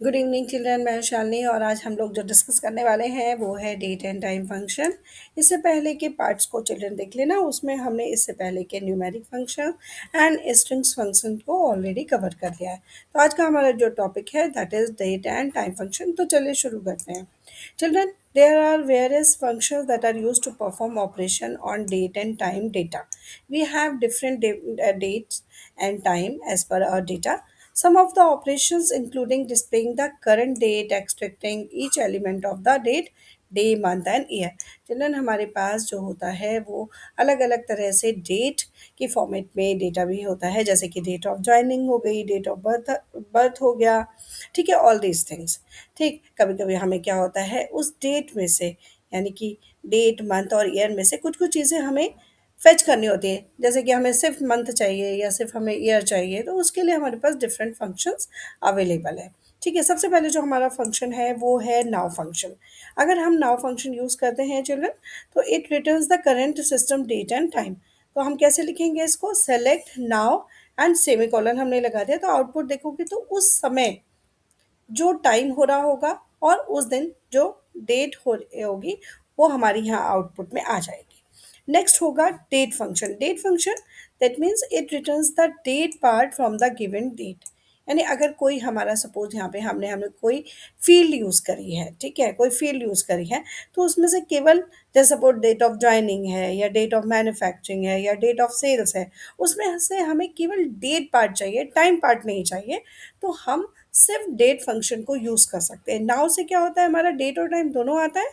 Good evening children, मैं शालिनी और आज हम लोग जो डिस्कस करने वाले हैं वो है डेट एंड टाइम फंक्शन। इससे पहले के पार्ट्स को चिल्ड्रन देख लेना, उसमें हमने इससे पहले के numeric function and strings function को ऑलरेडी कवर कर लिया है। तो आज का हमारा जो टॉपिक है that is date and time function. तो चलिए शुरू करते हैं। Children, there are various functions that are used to perform operation on date and time data. We have different dates and time as per our data. Some of the operations including displaying the current date, extracting each element of the date, day month and year. Children, हमारे पास जो होता है वो अलग अलग तरह से date के फॉर्मेट में डेटा भी होता है, जैसे कि डेट ऑफ ज्वाइनिंग हो गई, डेट ऑफ बर्थ बर्थ हो गया। ठीक है, ऑल दीज थिंग्स। ठीक, कभी कभी हमें क्या होता है उस डेट में से, यानी कि डेट मंथ और ईयर में से कुछ कुछ चीज़ें हमें फेच करनी होती है, जैसे कि हमें सिर्फ मंथ चाहिए या सिर्फ हमें ईयर चाहिए, तो उसके लिए हमारे पास डिफरेंट फंक्शंस अवेलेबल है। ठीक है, सबसे पहले जो हमारा फंक्शन है वो है नाउ फंक्शन। अगर हम नाउ फंक्शन यूज़ करते हैं चिल्ड्रन, तो it returns the current system date and time. तो हम कैसे लिखेंगे इसको? सेलेक्ट नाउ एंड सेमीकोलन हमने लगा दिया, तो आउटपुट देखोगे तो उस समय जो टाइम हो रहा होगा और उस दिन जो डेट हो रही होगी वो हमारी यहाँ आउटपुट में आ जाएगी। नेक्स्ट होगा date function. Date function that means it returns the date part from the given date. यानी अगर कोई हमारा सपोज यहाँ पे हमने हमने कोई फील्ड यूज़ करी है, ठीक है, कोई फील्ड यूज़ करी है, तो उसमें से केवल जैसे सपोज डेट ऑफ ज्वाइनिंग है या डेट ऑफ मैन्युफैक्चरिंग है या डेट ऑफ सेल्स है, उसमें से हमें केवल डेट पार्ट चाहिए, टाइम पार्ट नहीं चाहिए। तो हम सिर्फ डेट फंक्शन को यूज़ कर सकते हैं। नाउ से क्या होता है, हमारा डेट और टाइम दोनों आता है,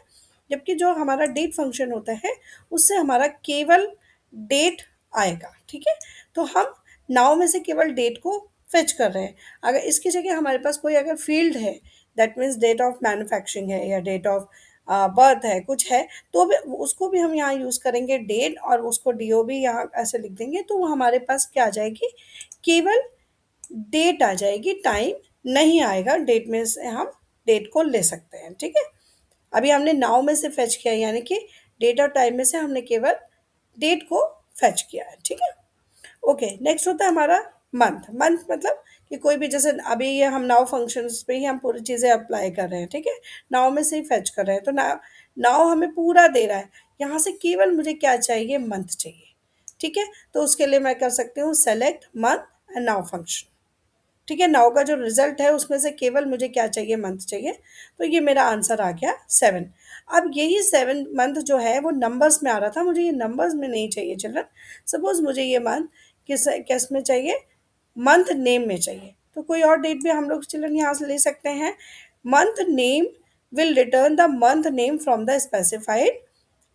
जबकि जो हमारा डेट फंक्शन होता है उससे हमारा केवल डेट आएगा। ठीक है, तो हम नाउ में से केवल डेट को फेच कर रहे हैं। अगर इसकी जगह हमारे पास कोई अगर फील्ड है, that means date of manufacturing है या डेट ऑफ बर्थ है, कुछ है, तो भी उसको भी हम यहाँ यूज़ करेंगे डेट, और उसको डीओ भी यहाँ ऐसे लिख देंगे, तो वो हमारे पास क्या आ जाएगी? केवल डेट आ जाएगी, टाइम नहीं आएगा। डेट में से हम डेट को ले सकते हैं। ठीक है, अभी हमने नाउ में से फेच किया, यानी कि डेट और टाइम में से हमने केवल डेट को फेच किया है। ठीक है, ओके। नेक्स्ट होता है हमारा मंथ। मंथ मतलब कि कोई भी, जैसे अभी ये हम नाउ फंक्शंस पे ही हम पूरी चीज़ें अप्लाई कर रहे हैं। ठीक है, नाउ में से ही फेच कर रहे हैं, तो नाउ हमें पूरा दे रहा है, यहाँ से केवल मुझे क्या चाहिए? मंथ चाहिए। ठीक है, तो उसके लिए मैं कर सकती हूँ select month and now function. ठीक है, नाउ का जो रिजल्ट है उसमें से केवल मुझे क्या चाहिए? मंथ चाहिए। तो ये मेरा आंसर आ गया 7। अब यही 7 मंथ जो है वो नंबर्स में आ रहा था, मुझे ये नंबर्स में नहीं चाहिए चिल्ड्रन। सपोज मुझे ये मंथ किस में चाहिए? मंथ नेम में चाहिए। तो कोई और डेट भी हम लोग चिल्ड्रन यहाँ से ले सकते हैं। Month name will return the month name from the specified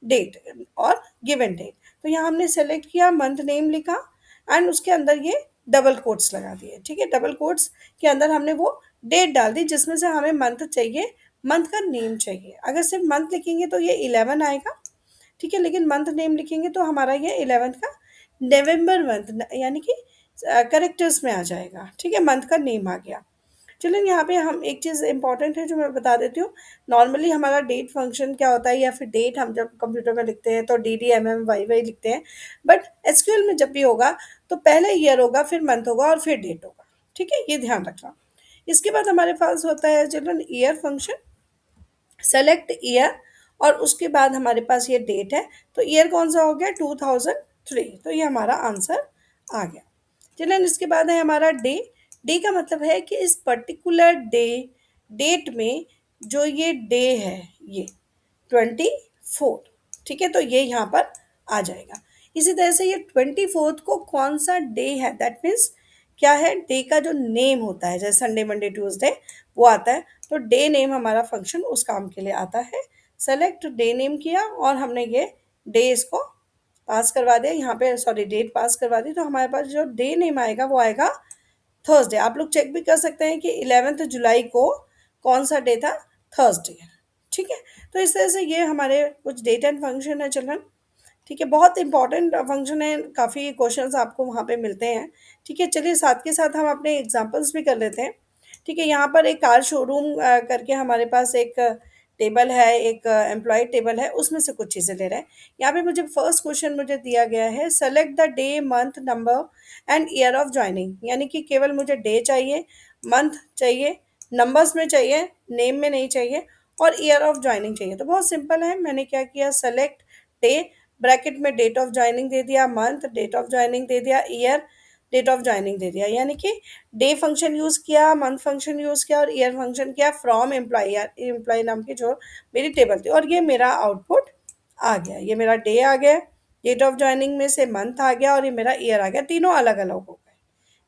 date और गिवन डेट। तो यहाँ हमने सेलेक्ट किया, मंथ नेम लिखा एंड उसके अंदर ये डबल कोट्स लगा दिए। ठीक है, डबल कोट्स के अंदर हमने वो डेट डाल दी जिसमें से हमें मंथ चाहिए, मंथ का नेम चाहिए। अगर सिर्फ मंथ लिखेंगे तो ये 11 आएगा। ठीक है, लेकिन मंथ नेम लिखेंगे तो हमारा ये 11 का नवंबर मंथ यानी कि करेक्टर्स में आ जाएगा। ठीक है, मंथ का नेम आ गया। चलिए, यहाँ पे हम एक चीज़ इंपॉर्टेंट है जो मैं बता देती हूँ। नॉर्मली हमारा डेट फंक्शन क्या होता है, या फिर डेट हम जब कंप्यूटर में लिखते हैं तो D D M M Y Y लिखते हैं, बट एसक्यूएल में जब भी होगा तो पहले ईयर होगा, फिर मंथ होगा और फिर डेट होगा। ठीक है, ये ध्यान रखना। इसके बाद हमारे पास होता है children year function. Select year, और उसके बाद हमारे पास ये डेट है, तो ईयर कौन सा हो गया? 2003। तो ये हमारा आंसर आ गया। चिल्ड्रन, इसके बाद है हमारा डे। डे का मतलब है कि इस पर्टिकुलर डेट में जो ये डे है ये 24। ठीक है, तो ये यहाँ पर आ जाएगा। इसी तरह से ये 24 को कौन सा डे है, दैट मीन्स क्या है? डे का जो नेम होता है, जैसे संडे मंडे ट्यूसडे वो आता है, तो डे नेम हमारा फंक्शन उस काम के लिए आता है। सेलेक्ट डे नेम किया और हमने ये डे इसको पास करवा दिया यहाँ पे, सॉरी डेट पास करवा दी, तो हमारे पास जो डे नेम आएगा वो आएगा थर्सडे। आप लोग चेक भी कर सकते हैं कि 11 जुलाई को कौन सा डे था? थर्सडे। ठीक है, तो इस तरह से ये हमारे कुछ डेट एंड फंक्शन है चिल्ड्रन। ठीक है, बहुत इंपॉर्टेंट फंक्शन है, काफ़ी क्वेश्चंस आपको वहाँ पे मिलते हैं। ठीक है, चलिए साथ के साथ हम अपने एग्जांपल्स भी कर लेते हैं। ठीक है, यहाँ पर एक कार शोरूम करके हमारे पास एक टेबल है, एक एम्प्लॉय टेबल है, उसमें से कुछ चीज़ें ले रहे हैं। यहाँ पे मुझे फर्स्ट क्वेश्चन मुझे दिया गया है, select the day month number and year of joining. यानी कि केवल मुझे डे चाहिए, मंथ चाहिए, नंबर्स में चाहिए, नेम में नहीं चाहिए, और ईयर ऑफ ज्वाइनिंग चाहिए। तो बहुत सिंपल है, मैंने क्या किया, सेलेक्ट डे, ब्रैकेट में डेट ऑफ ज्वाइनिंग दे दिया, मंथ डेट ऑफ ज्वाइनिंग दे दिया, ईयर डेट ऑफ ज्वाइनिंग दे दिया, यानी कि डे फंक्शन यूज़ किया, मंथ फंक्शन यूज़ किया और ईयर फंक्शन किया फ्रॉम एम्प्लॉय, एम्प्लॉय नाम की जो मेरी टेबल थी, और ये मेरा आउटपुट आ गया। ये मेरा डे आ गया, डेट ऑफ ज्वाइनिंग में से मंथ आ गया, और ये मेरा ईयर आ गया, तीनों अलग अलग हो गए।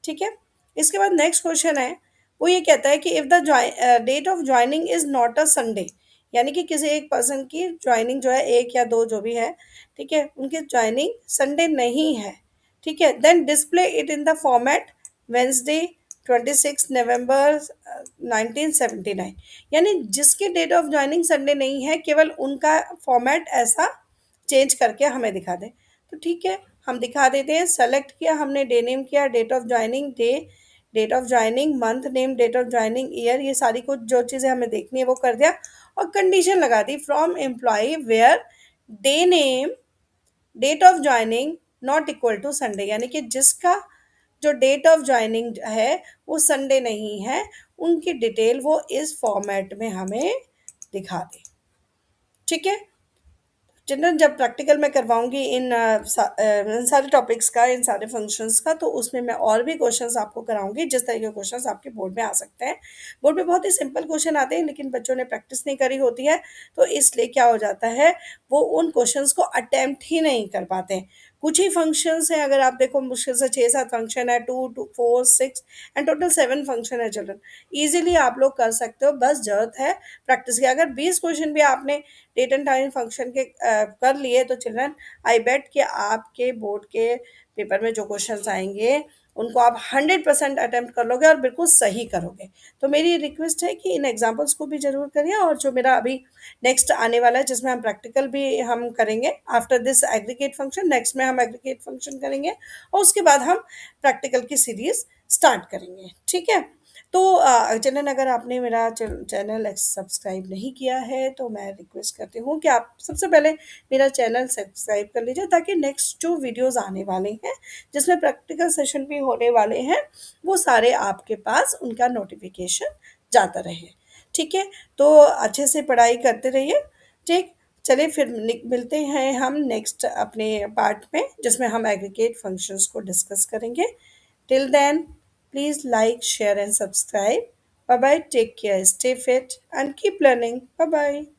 ठीक है। इसके बाद नेक्स्ट क्वेश्चन है, वो ये कहता है कि if the date of joining is not a Sunday, यानी कि किसी एक पर्सन की ज्वाइनिंग जो है, एक या दो जो भी है, ठीक है, उनकी ज्वाइनिंग संडे नहीं है, ठीक है, then display it in the format Wednesday 26 November 1979, यानी जिसकी डेट ऑफ ज्वाइनिंग संडे नहीं है, केवल उनका फॉर्मेट ऐसा चेंज करके हमें दिखा दें। तो ठीक है, हम दिखा देते हैं। सेलेक्ट किया हमने, डे नेम किया, date of joining day, date of joining month name, date of joining year, ये सारी कुछ जो चीज़ें हमें देखनी है वो कर दिया, और कंडीशन लगा दी from employ where day name date of joining not equal to Sunday, यानी कि जिसका जो डेट ऑफ ज्वाइनिंग है वो संडे नहीं है, उनकी डिटेल वो इस फॉर्मेट में हमें दिखा दे। ठीक है। चिल्ड्रन, जब प्रैक्टिकल मैं करवाऊंगी इन सारे टॉपिक्स का, इन सारे फंक्शंस का, तो उसमें मैं और भी क्वेश्चंस आपको कराऊंगी, जिस तरह के क्वेश्चंस आपके बोर्ड में आ सकते हैं। बोर्ड में बहुत ही सिंपल क्वेश्चन आते हैं, लेकिन बच्चों ने प्रैक्टिस नहीं करी होती है, तो इसलिए क्या हो जाता है, वो उन क्वेश्चंस को अटेम्प्ट ही नहीं कर पाते हैं। कुछ ही फंक्शंस हैं, अगर आप देखो मुश्किल से 6-7 फंक्शन है, 2 4 6 एंड टोटल 7 फंक्शन है चिल्ड्रन। ईजिली आप लोग कर सकते हो, बस जरूरत है प्रैक्टिस की। अगर 20 क्वेश्चन भी आपने डेट एंड टाइम फंक्शन के कर लिए, तो चिल्ड्रन आई बेट कि आपके बोर्ड के पेपर में जो क्वेश्चंस आएंगे उनको आप 100% अटेम्प्ट कर लोगे और बिल्कुल सही करोगे। तो मेरी रिक्वेस्ट है कि इन एग्जाम्पल्स को भी जरूर करिए, और जो मेरा अभी नेक्स्ट आने वाला है जिसमें हम प्रैक्टिकल भी हम करेंगे, after this aggregate function, next में हम एग्रीगेट फंक्शन करेंगे, और उसके बाद हम प्रैक्टिकल की सीरीज स्टार्ट करेंगे। ठीक है। तो चैनल, अगर आपने मेरा चैनल सब्सक्राइब नहीं किया है, तो मैं रिक्वेस्ट करती हूँ कि आप सबसे पहले मेरा चैनल सब्सक्राइब कर लीजिए, ताकि नेक्स्ट जो वीडियोस आने वाले हैं जिसमें प्रैक्टिकल सेशन भी होने वाले हैं, वो सारे आपके पास उनका नोटिफिकेशन जाता रहे। ठीक है। तो अच्छे से पढ़ाई करते रहिए। ठीक। चलिए फिर मिलते हैं हम नेक्स्ट अपने पार्ट में, जिसमें हम एग्रीगेट फंक्शंस को डिस्कस करेंगे। Till then, please like, share, and subscribe. Bye bye. Take care. Stay fit and keep learning. Bye bye.